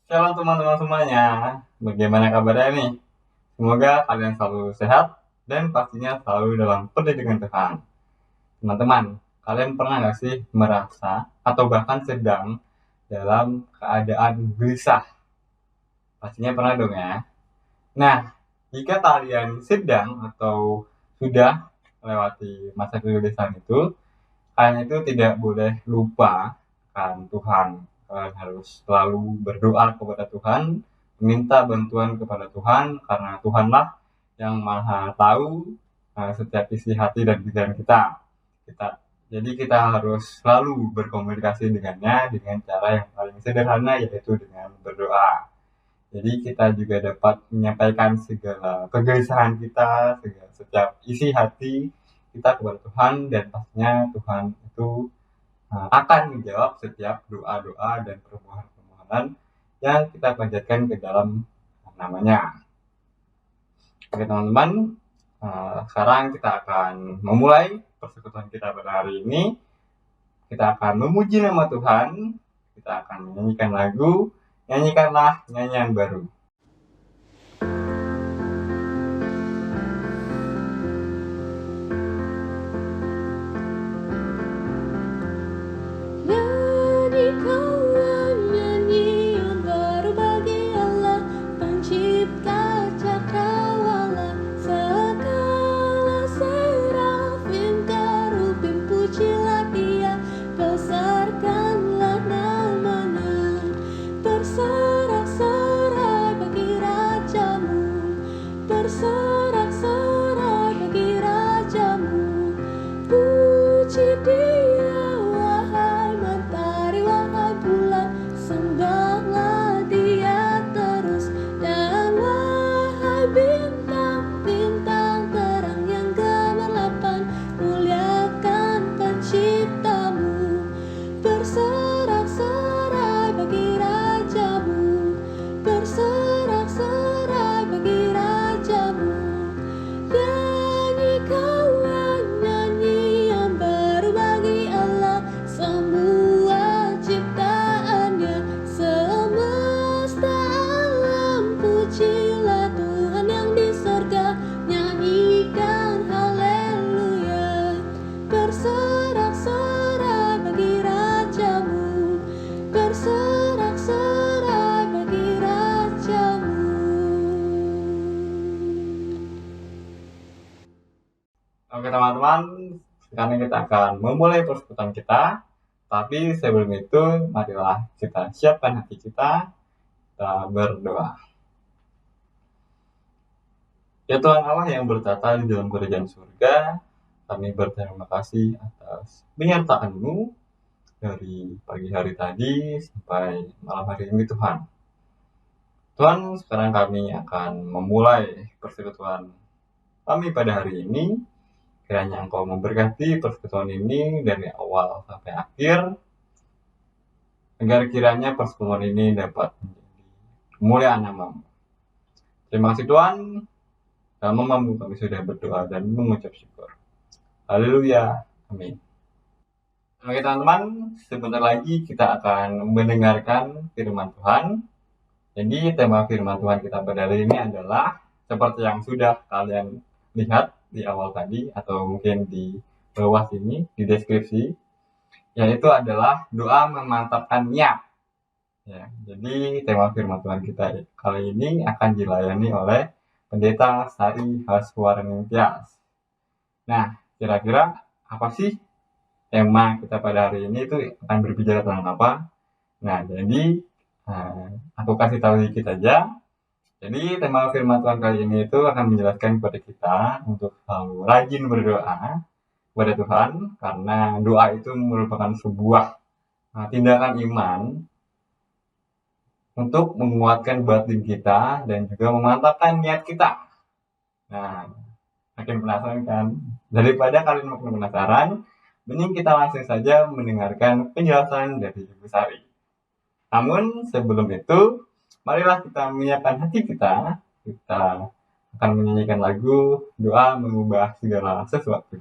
Shalom teman-teman semuanya, bagaimana kabarnya nih? Semoga kalian selalu sehat dan pastinya selalu dalam pendidikan Tuhan. Teman-teman, kalian pernah nggak sih merasa atau bahkan sedang dalam keadaan gelisah? Pastinya pernah dong ya. Nah, jika kalian sedang atau sudah melewati masa kegelisahan itu, kalian itu tidak boleh lupa kan Tuhan. Kalian harus selalu berdoa kepada Tuhan, minta bantuan kepada Tuhan, karena Tuhanlah yang maha tahu setiap isi hati dan pikiran kita. Jadi kita harus selalu berkomunikasi dengannya dengan cara yang paling sederhana, yaitu dengan berdoa. Jadi kita juga dapat menyampaikan segala kegelisahan kita, segala setiap isi hati kita kepada Tuhan, dan pastinya Tuhan itu akan menjawab setiap doa-doa dan permohonan-permohonan yang kita panjatkan ke dalam namanya. Oke teman-teman, sekarang kita akan memulai persekutuan kita pada hari ini. Kita akan memuji nama Tuhan, kita akan menyanyikan lagu, nyanyikanlah nyanyian baru. Nyanyikanlah nyanyian baru bagi Allah, Pencipta cakrawala. Segala serafim kerubim pujilah Dia, besarkanlah namanya. Bersorak-sorai bagi rajamu, bersorak-sorai bagi rajamu. Puji Dia, wahai matahari, wahai bulan, sembahlah Dia terus. Dan wahai bintang-bintang terang yang gemerlapan, muliakan Penciptamu. Bersorak-sorai bagi rajamu, bersorak-sorai bagi rajamu. Nyanyikanlah nyanyian baru bagi Allah, semua ciptaannya, semesta alam. Pujilah Tuhan yang di sorga, nyanyikan haleluya. Bersorak-sorai bagi rajamu, bersorak-sorai bagi rajamu. Oke teman-teman, sekarang kita akan memulai persekutuan kita. Tapi sebelum itu, marilah kita siapkan hati kita berdoa. Ya Tuhan Allah yang bertata di dalam kerajaan surga, kami berterima kasih atas penyertaan-Mu dari pagi hari tadi sampai malam hari ini Tuhan. Tuhan, sekarang kami akan memulai persekutuan kami pada hari ini. Kiranya Engkau memberkati persekutuan ini dari awal sampai akhir, agar kiranya persekutuan ini dapat menjadi kemuliaan nama-Mu. Terima kasih Tuhan, dalam nama-Mu kami sudah berdoa dan mengucap syukur. Haleluya, amin. Oke teman-teman, sebentar lagi kita akan mendengarkan firman Tuhan. Jadi tema firman Tuhan kita pada hari ini adalah seperti yang sudah kalian lihat di awal tadi, atau mungkin di bawah sini di deskripsi, yaitu adalah doa memantapkan niat. Ya, jadi tema firman Tuhan kita kali ini akan dilayani oleh Pendeta Sari Haswareningtyas. Nah, kira-kira apa sih tema kita pada hari ini itu akan berbicara tentang apa? Nah, jadi aku kasih tahu dikit aja. Jadi tema firman Tuhan kali ini itu akan menjelaskan kepada kita untuk selalu rajin berdoa kepada Tuhan, karena doa itu merupakan sebuah tindakan iman untuk menguatkan batin kita dan juga memantapkan niat kita. Nah, makin penasaran kan? Daripada kalian makin penasaran, mending kita langsung saja mendengarkan penjelasan dari Ibu Sari. Namun sebelum itu, marilah kita menyiapkan hati kita. Kita akan menyanyikan lagu Doa Mengubah Segala Sesuatu.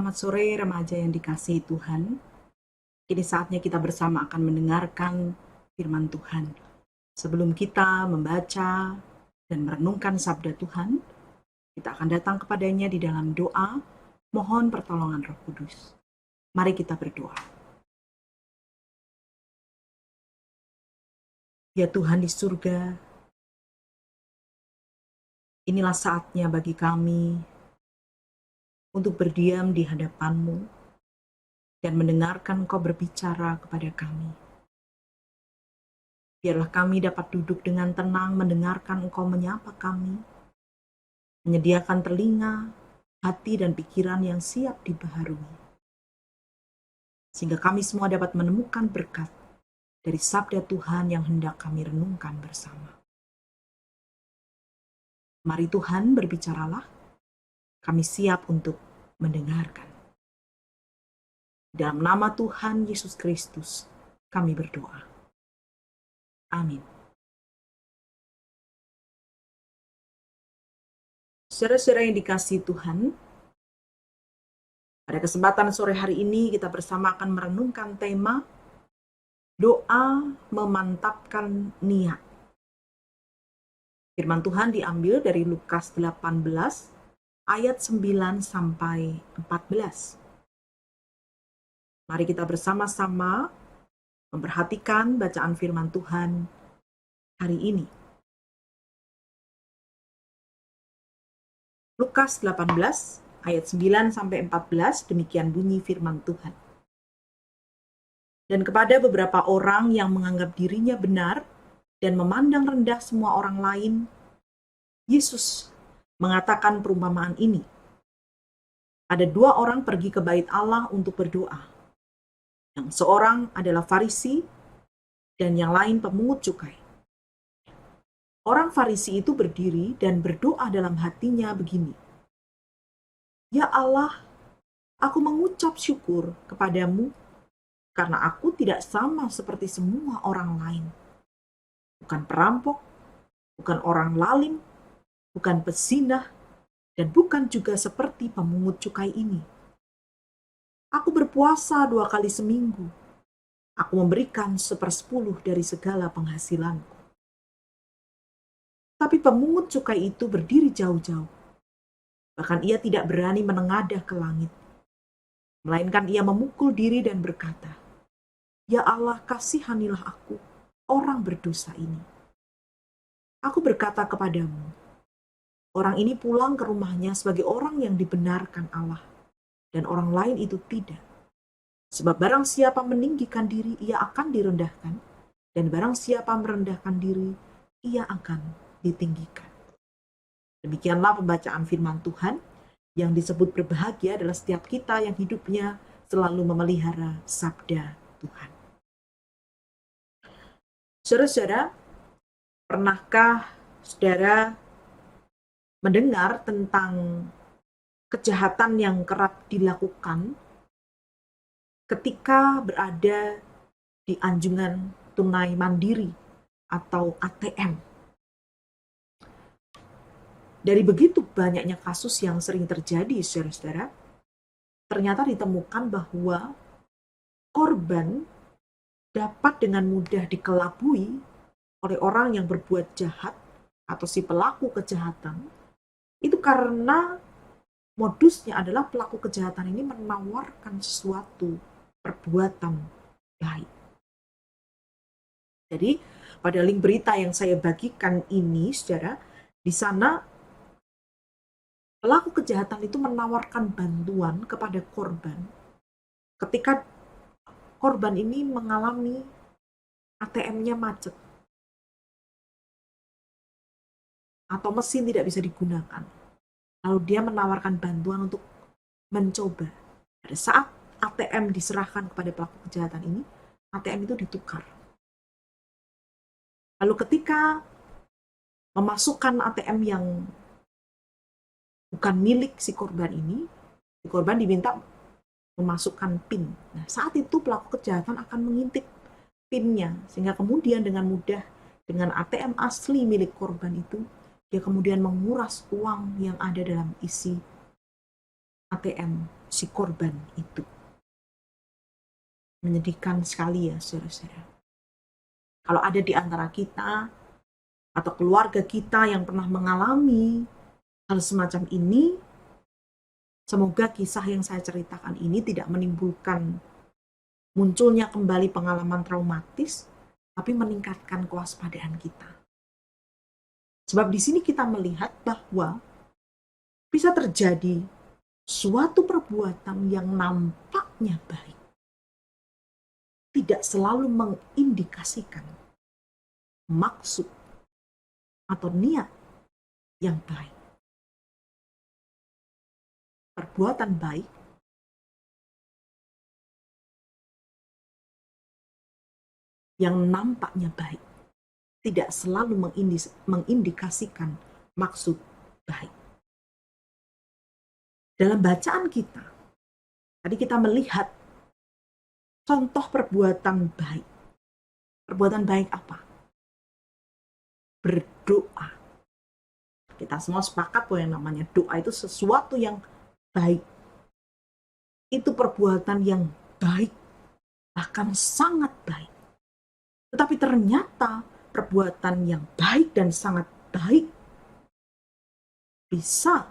Selamat sore remaja yang dikasihi Tuhan. Kini saatnya kita bersama akan mendengarkan firman Tuhan. Sebelum kita membaca dan merenungkan sabda Tuhan, kita akan datang kepadanya di dalam doa, mohon pertolongan Roh Kudus. Mari kita berdoa. Ya Tuhan di surga, inilah saatnya bagi kami untuk berdiam di hadapan-Mu dan mendengarkan Engkau berbicara kepada kami. Biarlah kami dapat duduk dengan tenang mendengarkan Engkau menyapa kami, menyediakan telinga, hati, dan pikiran yang siap dibaharui. Sehingga kami semua dapat menemukan berkat dari sabda Tuhan yang hendak kami renungkan bersama. Mari Tuhan berbicaralah, kami siap untuk mendengarkan. Dalam nama Tuhan Yesus Kristus, kami berdoa. Amin. Saudara-saudara yang dikasihi Tuhan, pada kesempatan sore hari ini kita bersama akan merenungkan tema doa memantapkan niat. Firman Tuhan diambil dari Lukas 18 ayat 9 sampai 14. Mari kita bersama-sama memperhatikan bacaan firman Tuhan hari ini. Lukas 18 ayat 9 sampai 14, demikian bunyi firman Tuhan. Dan kepada beberapa orang yang menganggap dirinya benar dan memandang rendah semua orang lain, Yesus mengatakan perumpamaan ini. Ada dua orang pergi ke bait Allah untuk berdoa. Yang seorang adalah Farisi dan yang lain pemungut cukai. Orang Farisi itu berdiri dan berdoa dalam hatinya begini. Ya Allah, aku mengucap syukur kepadamu karena aku tidak sama seperti semua orang lain. Bukan perampok, bukan orang lalim, bukan pezinah, dan bukan juga seperti pemungut cukai ini. Aku berpuasa 2 kali seminggu. Aku memberikan 1/10 dari segala penghasilanku. Tapi pemungut cukai itu berdiri jauh-jauh. Bahkan ia tidak berani menengadah ke langit. Melainkan ia memukul diri dan berkata, Ya Allah, kasihanilah aku, orang berdosa ini. Aku berkata kepadamu, orang ini pulang ke rumahnya sebagai orang yang dibenarkan Allah, dan orang lain itu tidak. Sebab barang siapa meninggikan diri, ia akan direndahkan, dan barang siapa merendahkan diri, ia akan ditinggikan. Demikianlah pembacaan firman Tuhan. Yang disebut berbahagia adalah setiap kita yang hidupnya selalu memelihara sabda Tuhan. Saudara-saudara, pernahkah saudara mendengar tentang kejahatan yang kerap dilakukan ketika berada di anjungan tunai mandiri atau ATM? Dari begitu banyaknya kasus yang sering terjadi, saudara-saudara, ternyata ditemukan bahwa korban dapat dengan mudah dikelabui oleh orang yang berbuat jahat atau si pelaku kejahatan. Itu karena modusnya adalah pelaku kejahatan ini menawarkan sesuatu perbuatan baik. Jadi pada link berita yang saya bagikan ini, saudara, di sana pelaku kejahatan itu menawarkan bantuan kepada korban ketika korban ini mengalami ATM-nya macet atau mesin tidak bisa digunakan. Lalu dia menawarkan bantuan untuk mencoba. Pada saat ATM diserahkan kepada pelaku kejahatan ini, ATM itu ditukar. Lalu ketika memasukkan ATM yang bukan milik si korban ini, si korban diminta memasukkan PIN. Nah, saat itu pelaku kejahatan akan mengintip PIN-nya, sehingga kemudian dengan mudah dengan ATM asli milik korban itu, dia kemudian menguras uang yang ada dalam isi ATM si korban itu. Menyedihkan sekali ya, saudara-saudara. Kalau ada di antara kita atau keluarga kita yang pernah mengalami hal semacam ini, semoga kisah yang saya ceritakan ini tidak menimbulkan munculnya kembali pengalaman traumatis, tapi meningkatkan kewaspadaan kita. Sebab di sini kita melihat bahwa bisa terjadi suatu perbuatan yang nampaknya baik, tidak selalu mengindikasikan maksud atau niat yang baik. Perbuatan baik yang nampaknya baik tidak selalu mengindikasikan maksud baik. Dalam bacaan kita, tadi kita melihat contoh perbuatan baik. Perbuatan baik apa? Berdoa. Kita semua sepakat bahwa yang namanya doa itu sesuatu yang baik. Itu perbuatan yang baik, bahkan sangat baik. Tetapi ternyata perbuatan yang baik dan sangat baik bisa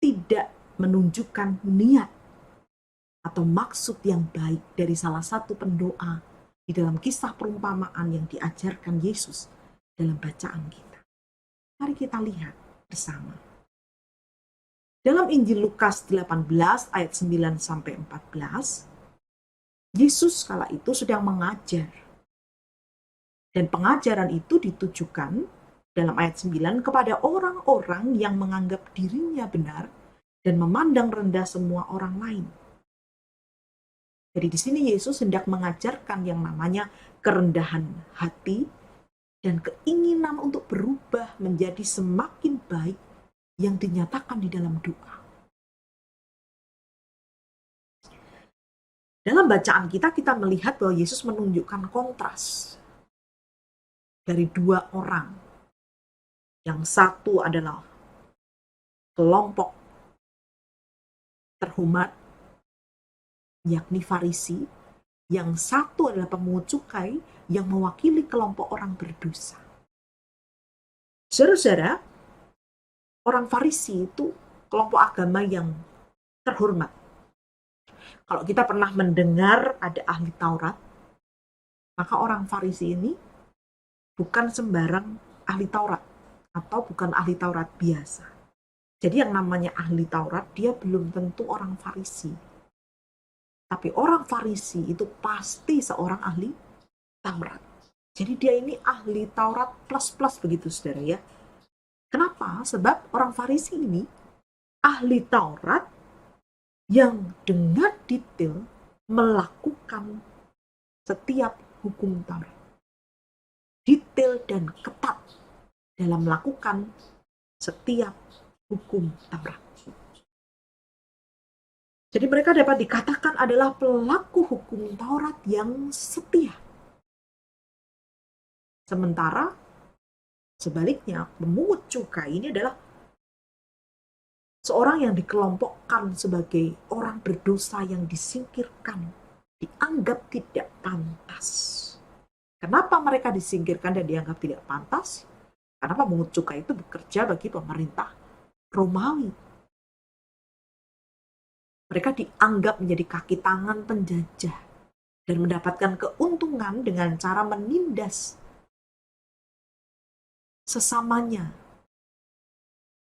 tidak menunjukkan niat atau maksud yang baik dari salah satu pendoa di dalam kisah perumpamaan yang diajarkan Yesus dalam bacaan kita. Mari kita lihat bersama. Dalam Injil Lukas 18 ayat 9 sampai 14, Yesus kala itu sedang mengajar. Dan pengajaran itu ditujukan dalam ayat 9 kepada orang-orang yang menganggap dirinya benar dan memandang rendah semua orang lain. Jadi di sini Yesus hendak mengajarkan yang namanya kerendahan hati dan keinginan untuk berubah menjadi semakin baik yang dinyatakan di dalam doa. Dalam bacaan kita melihat bahwa Yesus menunjukkan kontras dari dua orang. Yang satu adalah kelompok terhormat, yakni Farisi. Yang satu adalah pemungut cukai yang mewakili kelompok orang berdosa. Saudara-saudara, orang Farisi itu kelompok agama yang terhormat. Kalau kita pernah mendengar ada ahli Taurat, maka orang Farisi ini bukan sembarang ahli Taurat atau bukan ahli Taurat biasa. Jadi yang namanya ahli Taurat, dia belum tentu orang Farisi. Tapi orang Farisi itu pasti seorang ahli Taurat. Jadi dia ini ahli Taurat plus-plus begitu, saudara ya. Kenapa? Sebab orang Farisi ini ahli Taurat yang dengan detail melakukan setiap hukum Taurat. Detail dan ketat dalam melakukan setiap hukum Taurat. Jadi mereka dapat dikatakan adalah pelaku hukum Taurat yang setia. Sementara sebaliknya, pemungut cukai ini adalah seorang yang dikelompokkan sebagai orang berdosa yang disingkirkan, dianggap tidak pantas. Kenapa mereka disingkirkan dan dianggap tidak pantas? Karena pemungut cukai itu bekerja bagi pemerintah Romawi. Mereka dianggap menjadi kaki tangan penjajah dan mendapatkan keuntungan dengan cara menindas sesamanya.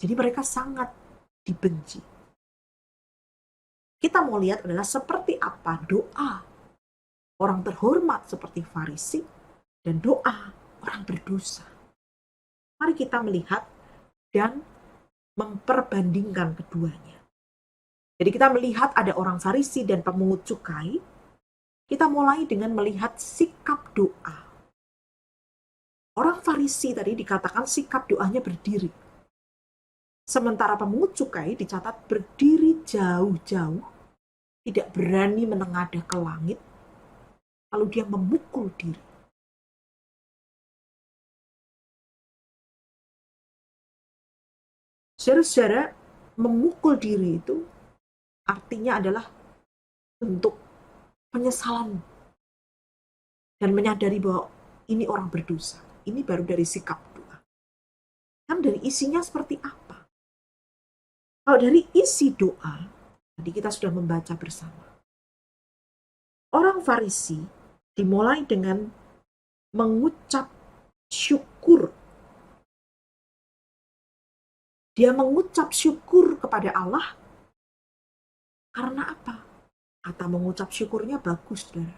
Jadi mereka sangat dibenci. Kita mau lihat adalah seperti apa doa orang terhormat seperti Farisi dan doa orang berdosa. Mari kita melihat dan memperbandingkan keduanya. Jadi kita melihat ada orang Farisi dan pemungut cukai. Kita mulai dengan melihat sikap doa. Orang Farisi tadi dikatakan sikap doanya berdiri. Sementara pemungut cukai dicatat berdiri jauh-jauh, tidak berani menengadah ke langit, lalu dia memukul diri. Saudara-saudara, memukul diri itu artinya adalah bentuk penyesalan dan menyadari bahwa ini orang berdosa. Ini baru dari sikap doa. Kan dari isinya seperti apa? Kalau dari isi doa, tadi kita sudah membaca bersama. Orang Farisi dimulai dengan mengucap syukur. Dia mengucap syukur kepada Allah karena apa? Kata mengucap syukurnya bagus, saudara.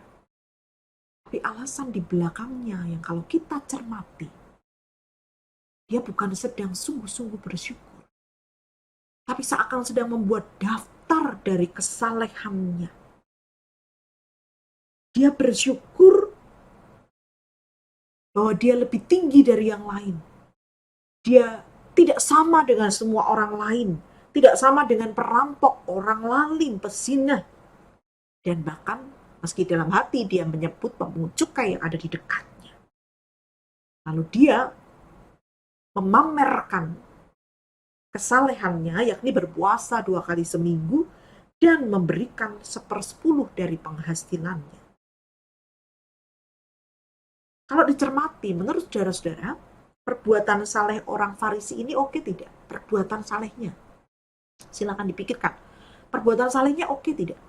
Tapi alasan di belakangnya yang kalau kita cermati, dia bukan sedang sungguh-sungguh bersyukur, tapi seakan sedang membuat daftar dari kesalehannya. Dia bersyukur bahwa dia lebih tinggi dari yang lain. Dia tidak sama dengan semua orang lain, tidak sama dengan perampok, orang lalim, pezinah. Dan bahkan meski dalam hati dia menyebut pemungut cukai yang ada di dekatnya. Lalu dia memamerkan kesalehannya, yakni berpuasa 2 kali seminggu dan memberikan 1/10 dari penghasilannya. Kalau dicermati, menurut saudara-saudara, perbuatan saleh orang Farisi ini oke tidak? Perbuatan salehnya. Silakan dipikirkan. Perbuatan salehnya oke tidak?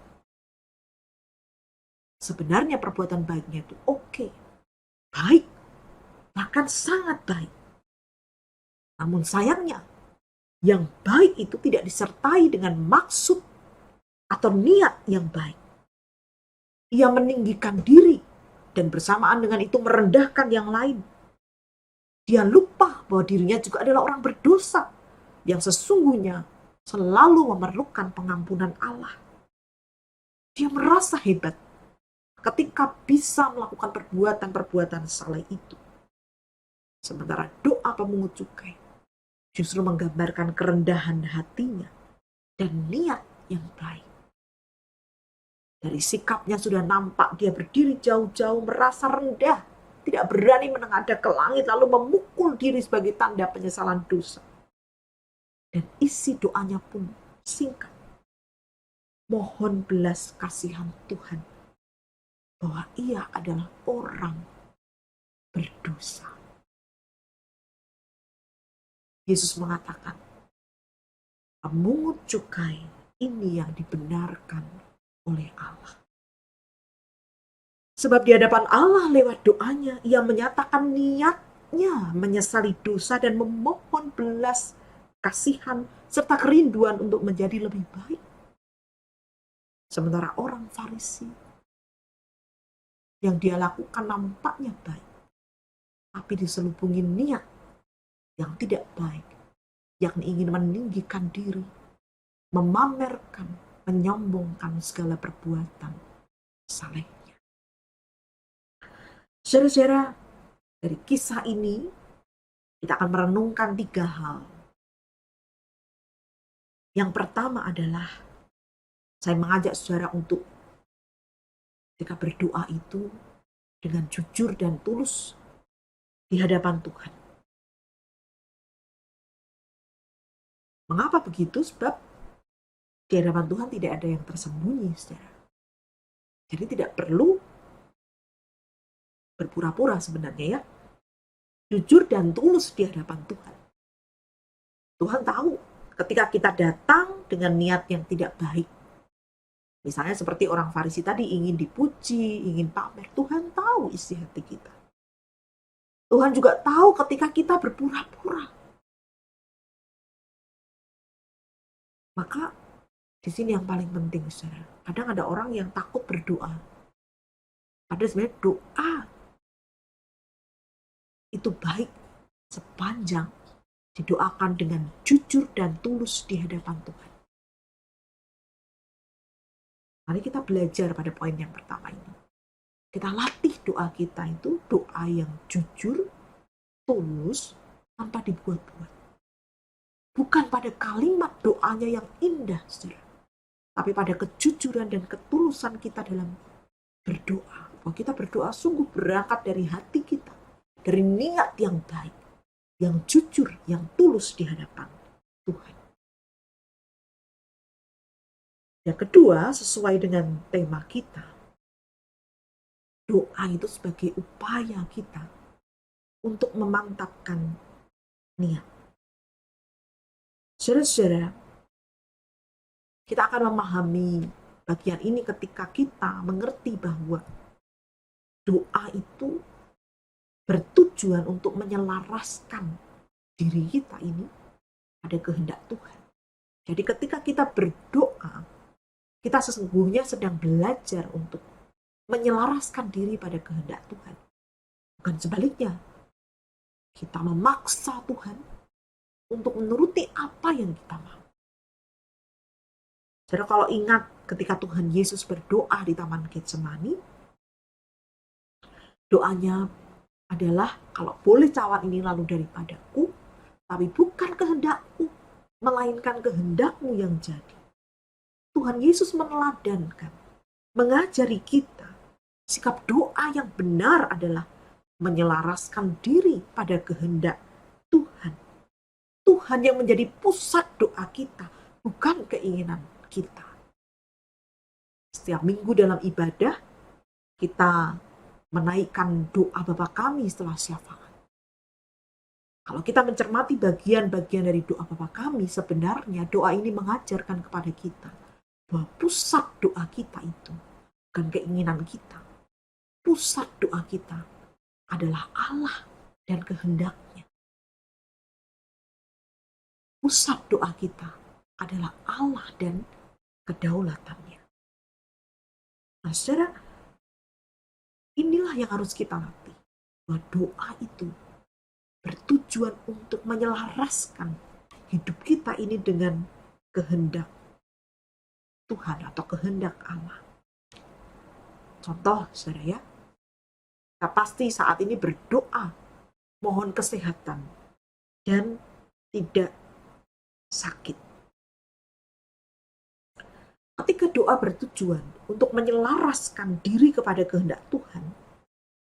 Sebenarnya perbuatan baiknya itu oke. Baik. Bahkan sangat baik. Namun sayangnya, yang baik itu tidak disertai dengan maksud atau niat yang baik. Ia meninggikan diri dan bersamaan dengan itu merendahkan yang lain. Dia lupa bahwa dirinya juga adalah orang berdosa yang sesungguhnya selalu memerlukan pengampunan Allah. Dia merasa hebat ketika bisa melakukan perbuatan-perbuatan saleh itu. Sementara doa pemungut cukai justru menggambarkan kerendahan hatinya dan niat yang baik. Dari sikapnya sudah nampak dia berdiri jauh-jauh merasa rendah, tidak berani menengadah ke langit lalu memukul diri sebagai tanda penyesalan dosa. Dan isi doanya pun singkat. Mohon belas kasihan Tuhan bahwa ia adalah orang berdosa. Yesus mengatakan, pemungut cukai ini yang dibenarkan oleh Allah. Sebab di hadapan Allah lewat doanya, ia menyatakan niatnya menyesali dosa dan memohon belas kasihan serta kerinduan untuk menjadi lebih baik. Sementara orang Farisi, yang dia lakukan nampaknya baik, tapi diselubungi niat yang tidak baik, yakni ingin meninggikan diri, memamerkan, menyombongkan segala perbuatan salehnya. Saudara-saudara, dari kisah ini kita akan merenungkan 3 hal. Yang pertama adalah saya mengajak saudara untuk ketika berdoa itu dengan jujur dan tulus di hadapan Tuhan. Mengapa begitu? Sebab di hadapan Tuhan tidak ada yang tersembunyi, saudara. Jadi tidak perlu berpura-pura sebenarnya ya. Jujur dan tulus di hadapan Tuhan. Tuhan tahu ketika kita datang dengan niat yang tidak baik. Misalnya seperti orang Farisi tadi ingin dipuji, ingin pamer. Tuhan tahu isi hati kita. Tuhan juga tahu ketika kita berpura-pura. Maka di sini yang paling penting, saudara. Kadang ada orang yang takut berdoa. Padahal sebenarnya doa itu baik sepanjang didoakan dengan jujur dan tulus di hadapan Tuhan. Mari kita belajar pada poin yang pertama ini. Kita latih doa kita itu doa yang jujur, tulus, tanpa dibuat-buat. Bukan pada kalimat doanya yang indah, saudara, tapi pada kejujuran dan ketulusan kita dalam berdoa. Bahwa kita berdoa sungguh berangkat dari hati kita, dari niat yang baik, yang jujur, yang tulus di hadapan Tuhan. Yang kedua, sesuai dengan tema kita, doa itu sebagai upaya kita untuk memantapkan niat. Saudara-saudara, kita akan memahami bagian ini ketika kita mengerti bahwa doa itu bertujuan untuk menyelaraskan diri kita ini pada kehendak Tuhan. Jadi ketika kita berdoa, kita sesungguhnya sedang belajar untuk menyelaraskan diri pada kehendak Tuhan. Bukan sebaliknya, kita memaksa Tuhan untuk menuruti apa yang kita mau. Saudara, kalau ingat ketika Tuhan Yesus berdoa di Taman Getsemani, doanya adalah, kalau boleh cawan ini lalu daripadaku, tapi bukan kehendakku, melainkan kehendakmu yang jadi. Tuhan Yesus meneladankan, mengajari kita, sikap doa yang benar adalah menyelaraskan diri pada kehendak Tuhan. Tuhan yang menjadi pusat doa kita, bukan keinginan kita. Setiap minggu dalam ibadah, kita menaikkan doa Bapa kami setelah syafaat. Kalau kita mencermati bagian-bagian dari doa Bapa kami, sebenarnya doa ini mengajarkan kepada kita bahwa pusat doa kita itu bukan keinginan kita. Pusat doa kita adalah Allah dan kehendaknya. Pusat doa kita adalah Allah dan kedaulatannya. Nah, saudara, inilah yang harus kita latih. Bahwa doa itu bertujuan untuk menyelaraskan hidup kita ini dengan kehendak Tuhan atau kehendak Allah. Contoh, saudara ya, kita pasti saat ini berdoa, mohon kesehatan dan tidak sakit. Ketika doa bertujuan untuk menyelaraskan diri kepada kehendak Tuhan,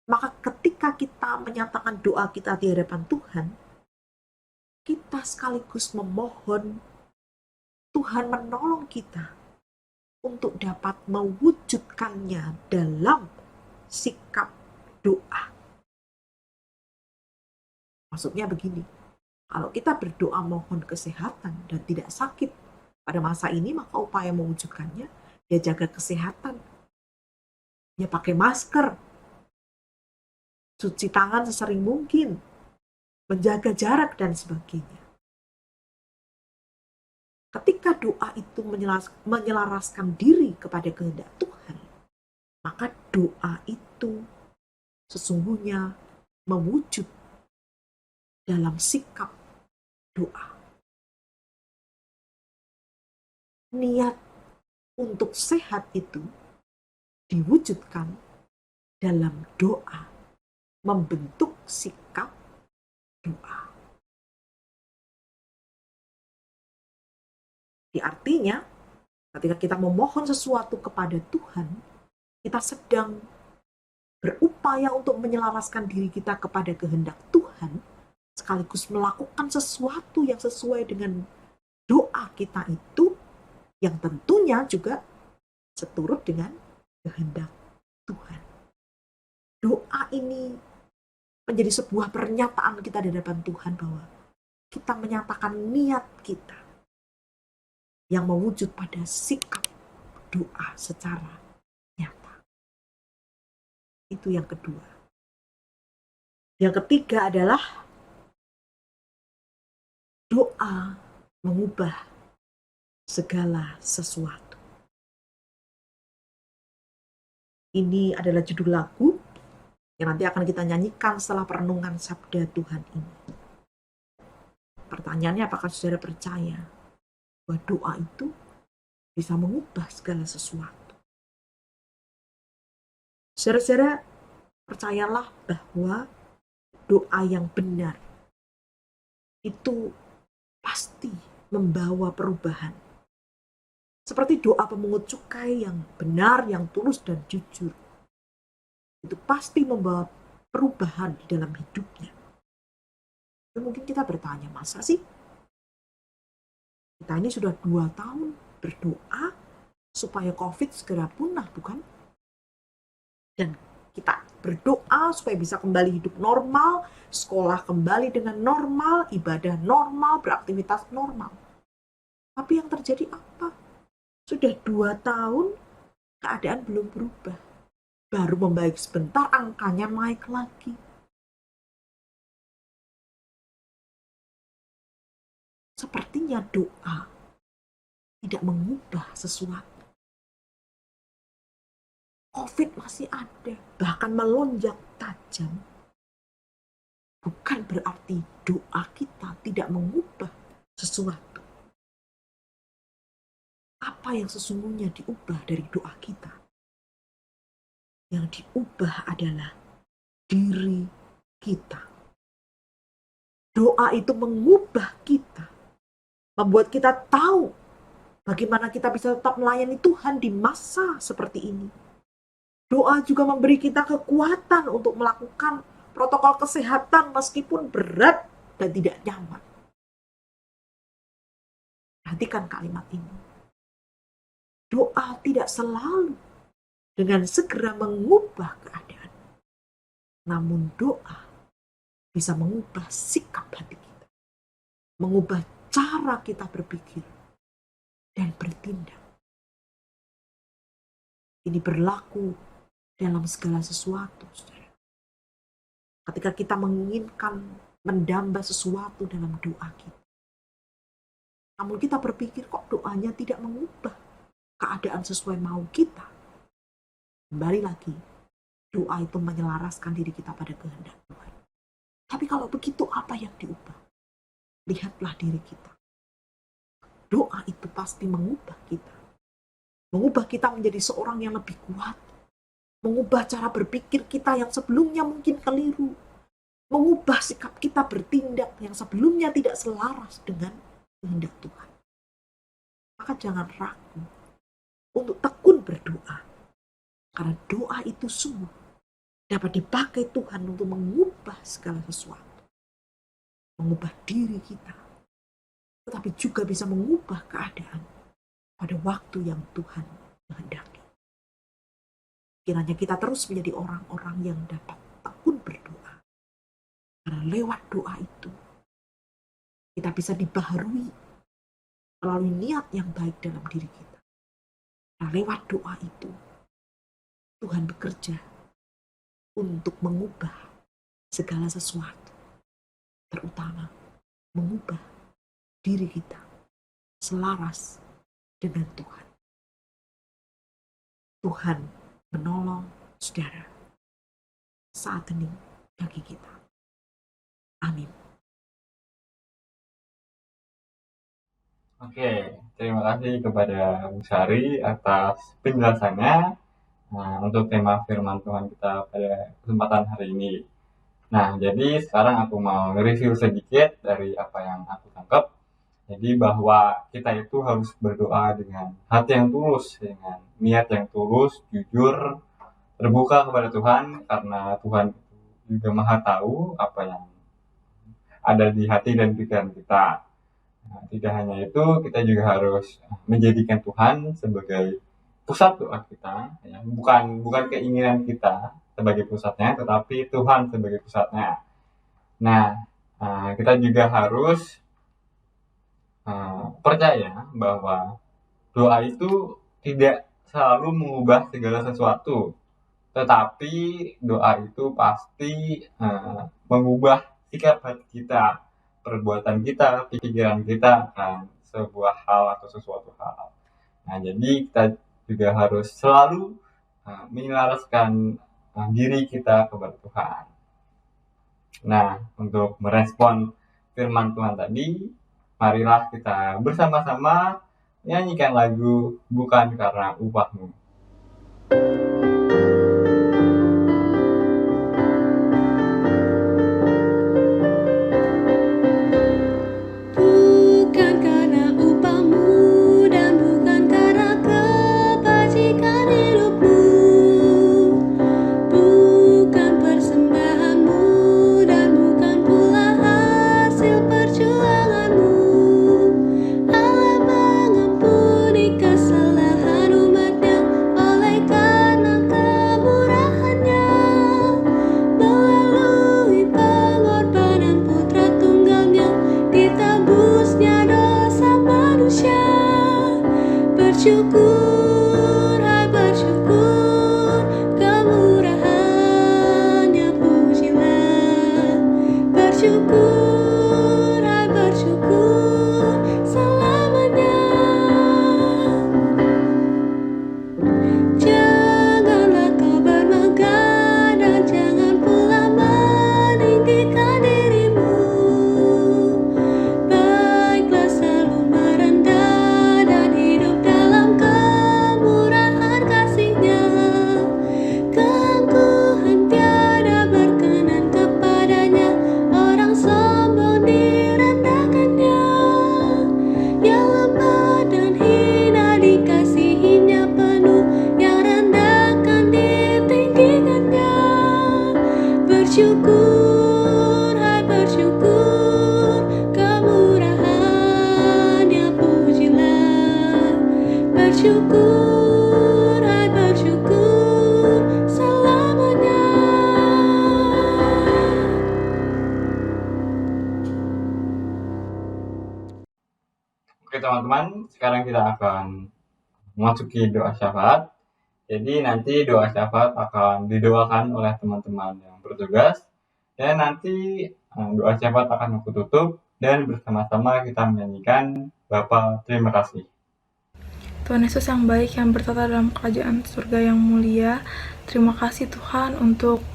maka ketika kita menyatakan doa kita di hadapan Tuhan, kita sekaligus memohon Tuhan menolong kita untuk dapat mewujudkannya dalam sikap doa. Maksudnya begini, kalau kita berdoa mohon kesehatan dan tidak sakit pada masa ini, maka upaya mewujudkannya, ya jaga kesehatan. Ya pakai masker, cuci tangan sesering mungkin, menjaga jarak dan sebagainya. Ketika doa itu menyelaraskan diri kepada kehendak Tuhan, maka doa itu sesungguhnya mewujud dalam sikap doa. Niat untuk sehat itu diwujudkan dalam doa, membentuk sikap doa. Artinya, ketika kita memohon sesuatu kepada Tuhan, kita sedang berupaya untuk menyelaraskan diri kita kepada kehendak Tuhan, sekaligus melakukan sesuatu yang sesuai dengan doa kita itu, yang tentunya juga seturut dengan kehendak Tuhan. Doa ini menjadi sebuah pernyataan kita di hadapan Tuhan bahwa kita menyatakan niat kita yang mewujud pada sikap doa secara nyata. Itu yang kedua. Yang ketiga adalah doa mengubah segala sesuatu. Ini adalah judul lagu yang nanti akan kita nyanyikan setelah perenungan sabda Tuhan ini. Pertanyaannya, apakah saudara percaya bahwa doa itu bisa mengubah segala sesuatu? Saudara-saudara, percayalah bahwa doa yang benar itu pasti membawa perubahan. Seperti doa pemungut cukai yang benar, yang tulus dan jujur. Itu pasti membawa perubahan di dalam hidupnya. Dan mungkin kita bertanya, masa sih? Kita ini sudah 2 tahun berdoa, supaya COVID segera punah, bukan? Dan kita berdoa supaya bisa kembali hidup normal, sekolah kembali dengan normal, ibadah normal, beraktivitas normal. Tapi yang terjadi apa? Sudah 2 tahun, keadaan belum berubah. Baru membaik sebentar, angkanya naik lagi. Sepertinya doa tidak mengubah sesuatu. COVID masih ada, bahkan melonjak tajam. Bukan berarti doa kita tidak mengubah sesuatu. Apa yang sesungguhnya diubah dari doa kita? Yang diubah adalah diri kita. Doa itu mengubah kita, membuat kita tahu bagaimana kita bisa tetap melayani Tuhan di masa seperti ini. Doa juga memberi kita kekuatan untuk melakukan protokol kesehatan meskipun berat dan tidak nyaman. Perhatikan kalimat ini. Doa tidak selalu dengan segera mengubah keadaan. Namun doa bisa mengubah sikap hati kita. Mengubah cara kita berpikir dan bertindak. Ini berlaku dalam segala sesuatu, saudara. Ketika kita menginginkan mendamba sesuatu dalam doa kita, namun kita berpikir kok doanya tidak mengubah keadaan sesuai mau kita. Kembali lagi, doa itu menyelaraskan diri kita pada kehendak Tuhan. Tapi kalau begitu, apa yang diubah? Lihatlah diri kita. Doa itu pasti mengubah kita. Mengubah kita menjadi seorang yang lebih kuat. Mengubah cara berpikir kita yang sebelumnya mungkin keliru. Mengubah sikap kita bertindak yang sebelumnya tidak selaras dengan kehendak Tuhan. Maka jangan ragu untuk tekun berdoa. Karena doa itu sungguh dapat dipakai Tuhan untuk mengubah segala sesuatu. Mengubah diri kita. Tetapi juga bisa mengubah keadaan pada waktu yang Tuhan kehendaki. Kiranya kita terus menjadi orang-orang yang dapat tekun berdoa. Karena lewat doa itu, kita bisa dibaharui melalui niat yang baik dalam diri kita. Karena lewat doa itu, Tuhan bekerja untuk mengubah segala sesuatu. Terutama mengubah diri kita selaras dengan Tuhan. Tuhan menolong saudara saat hening bagi kita. Amin. Oke, terima kasih kepada Bu Sari atas penjelasannya untuk tema firman Tuhan kita pada kesempatan hari ini. Nah, jadi sekarang aku mau nge-review sedikit dari apa yang aku tangkap. Jadi bahwa kita itu harus berdoa dengan hati yang tulus, dengan niat yang tulus, jujur, terbuka kepada Tuhan, karena Tuhan juga Maha tahu apa yang ada di hati dan pikiran kita. Nah, tidak hanya itu, kita juga harus menjadikan Tuhan sebagai pusat doa kita, ya. bukan keinginan kita sebagai pusatnya, tetapi Tuhan sebagai pusatnya. Nah, kita juga harus percaya bahwa doa itu tidak selalu mengubah segala sesuatu, tetapi doa itu pasti mengubah sikap hati kita, perbuatan kita, pikiran kita akan sebuah hal atau sesuatu hal. Nah, jadi kita juga harus selalu menyelaraskan diri kita kepada Tuhan. Nah, untuk merespon firman Tuhan tadi, marilah kita bersama-sama nyanyikan lagu Bukan Karena Upahmu. Bukan karena upahmu dan bukan karena kebajikan hidupmu, bukan persembahanmu dan bukan pula hasil perjuanganmu. Allah mengampuni kesalahanmu teman-teman, sekarang kita akan memasuki doa syafaat. Jadi nanti doa syafaat akan didoakan oleh teman-teman yang bertugas, dan nanti doa syafaat akan aku tutup dan bersama-sama kita menyanyikan Bapa terima kasih. Tuhan Yesus yang baik, yang bertata dalam kerajaan surga yang mulia, terima kasih Tuhan untuk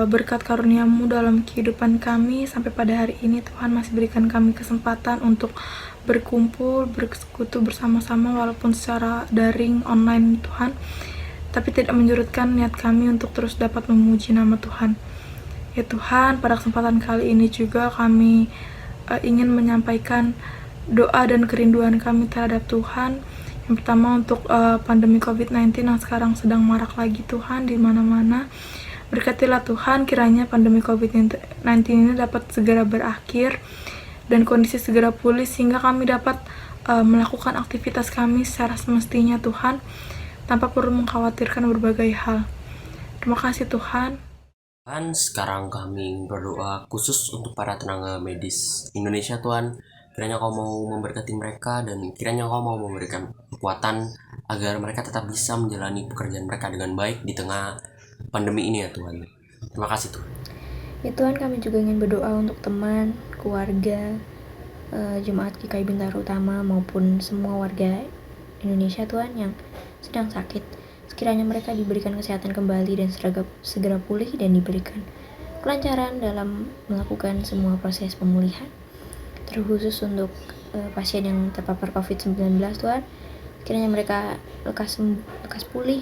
berkat karunia-Mu dalam kehidupan kami. Sampai pada hari ini Tuhan masih berikan kami kesempatan untuk berkumpul, bersekutu bersama-sama walaupun secara daring, online Tuhan, tapi tidak menyurutkan niat kami untuk terus dapat memuji nama Tuhan. Ya Tuhan, pada kesempatan kali ini juga kami ingin menyampaikan doa dan kerinduan kami terhadap Tuhan. Yang pertama untuk pandemi COVID-19 yang sekarang sedang marak lagi Tuhan di mana-mana. Berkatilah Tuhan, kiranya pandemi COVID-19 ini dapat segera berakhir dan kondisi segera pulih sehingga kami dapat melakukan aktivitas kami secara semestinya Tuhan, tanpa perlu mengkhawatirkan berbagai hal. Terima kasih Tuhan. Tuhan, sekarang kami berdoa khusus untuk para tenaga medis Indonesia Tuhan. Kiranya Kau mau memberkati mereka dan kiranya Kau mau memberikan kekuatan agar mereka tetap bisa menjalani pekerjaan mereka dengan baik di tengah pandemi ini ya Tuhan. Terima kasih Tuhan. Ya Tuhan, kami juga ingin berdoa untuk teman, keluarga, Jemaat GKI Bintaro Utama maupun semua warga Indonesia Tuhan yang sedang sakit. Sekiranya mereka diberikan kesehatan kembali dan segera pulih dan diberikan kelancaran dalam melakukan semua proses pemulihan. Terkhusus untuk pasien yang terpapar COVID-19 Tuhan, kiranya mereka lekas pulih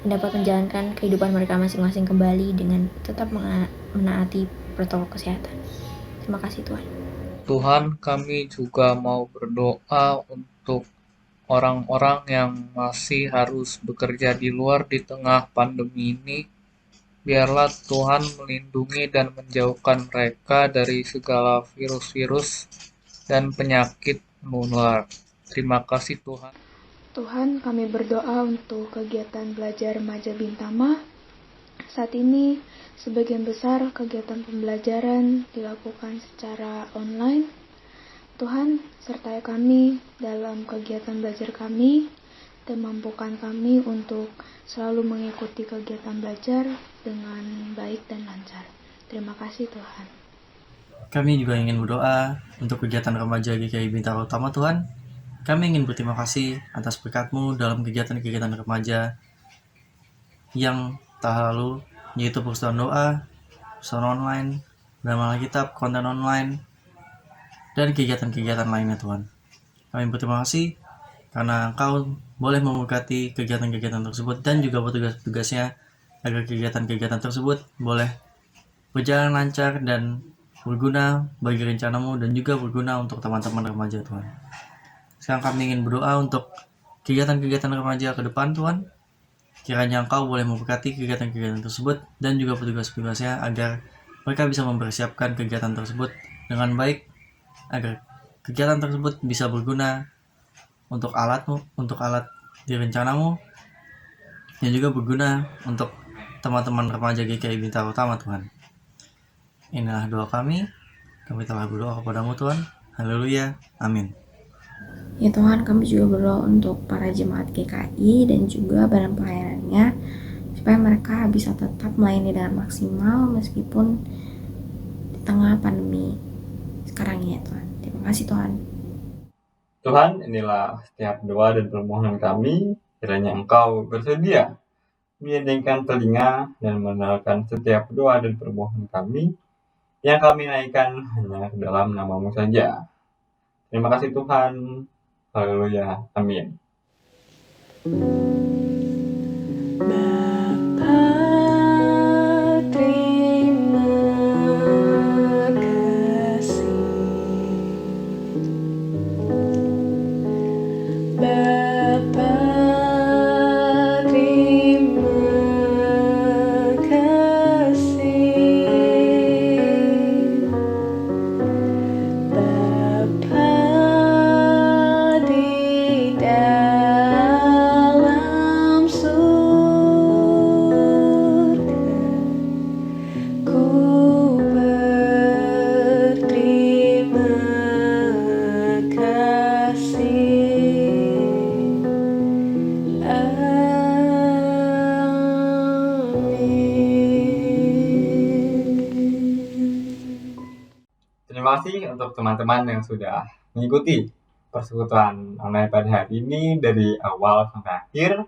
dan dapat menjalankan kehidupan mereka masing-masing kembali dengan tetap menaati protokol kesehatan. Terima kasih Tuhan. Tuhan, kami juga mau berdoa untuk orang-orang yang masih harus bekerja di luar di tengah pandemi ini. Biarlah Tuhan melindungi dan menjauhkan mereka dari segala virus-virus dan penyakit menular. Terima kasih Tuhan. Tuhan, kami berdoa untuk kegiatan belajar remaja Bintama. Saat ini, sebagian besar kegiatan pembelajaran dilakukan secara online. Tuhan, sertai kami dalam kegiatan belajar kami dan mampukan kami untuk selalu mengikuti kegiatan belajar dengan baik dan lancar. Terima kasih Tuhan. Kami juga ingin berdoa untuk kegiatan remaja GKI Bintaro Utama Tuhan. Kami ingin berterima kasih atas berkat-Mu dalam kegiatan-kegiatan remaja yang tak lalu, yaitu persatuan doa, persatuan online, beramal Alkitab, konten online, dan kegiatan-kegiatan lainnya Tuhan. Kami berterima kasih karena Engkau boleh memberkati kegiatan-kegiatan tersebut dan juga petugas-petugasnya agar kegiatan-kegiatan tersebut boleh berjalan lancar dan berguna bagi rencana-Mu dan juga berguna untuk teman-teman remaja Tuhan. Sekarang kami ingin berdoa untuk kegiatan-kegiatan remaja ke depan Tuhan. Kiranya Engkau boleh memberkati kegiatan-kegiatan tersebut dan juga petugas-petugasnya agar mereka bisa mempersiapkan kegiatan tersebut dengan baik, agar kegiatan tersebut bisa berguna untuk alat-Mu, untuk alat di rencana-Mu, dan juga berguna untuk teman-teman remaja GKI Bintaro Utama Tuhan. Inilah doa kami telah berdoa kepada-Mu Tuhan. Haleluya, amin. Ya Tuhan, kami juga berdoa untuk para jemaat GKI dan juga badan pelayanannya supaya mereka bisa tetap melayani dengan maksimal meskipun di tengah pandemi sekarang ini ya Tuhan. Terima kasih Tuhan. Tuhan, inilah setiap doa dan permohonan kami. Kiranya Engkau bersedia menyediakan telinga dan mendengarkan setiap doa dan permohonan kami yang kami naikkan hanya ke dalam nama-Mu saja. Terima kasih Tuhan. Haleluya. Amin. Bapa, terima kasih. Bapa, terima kasih. Bapa di dalam kasih untuk teman-teman yang sudah mengikuti persekutuan online pada hari ini dari awal sampai akhir.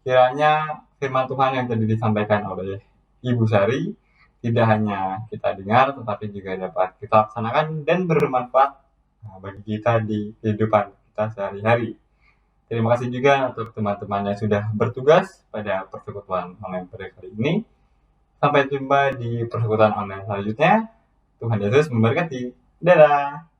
Kiranya firman Tuhan yang tadi disampaikan oleh Ibu Sari tidak hanya kita dengar, tetapi juga dapat kita laksanakan dan bermanfaat bagi kita di kehidupan kita sehari-hari. Terima kasih juga untuk teman-teman yang sudah bertugas pada persekutuan online pada kali ini. Sampai jumpa di persekutuan online selanjutnya. Tuhan Yesus memberkati. Dadah!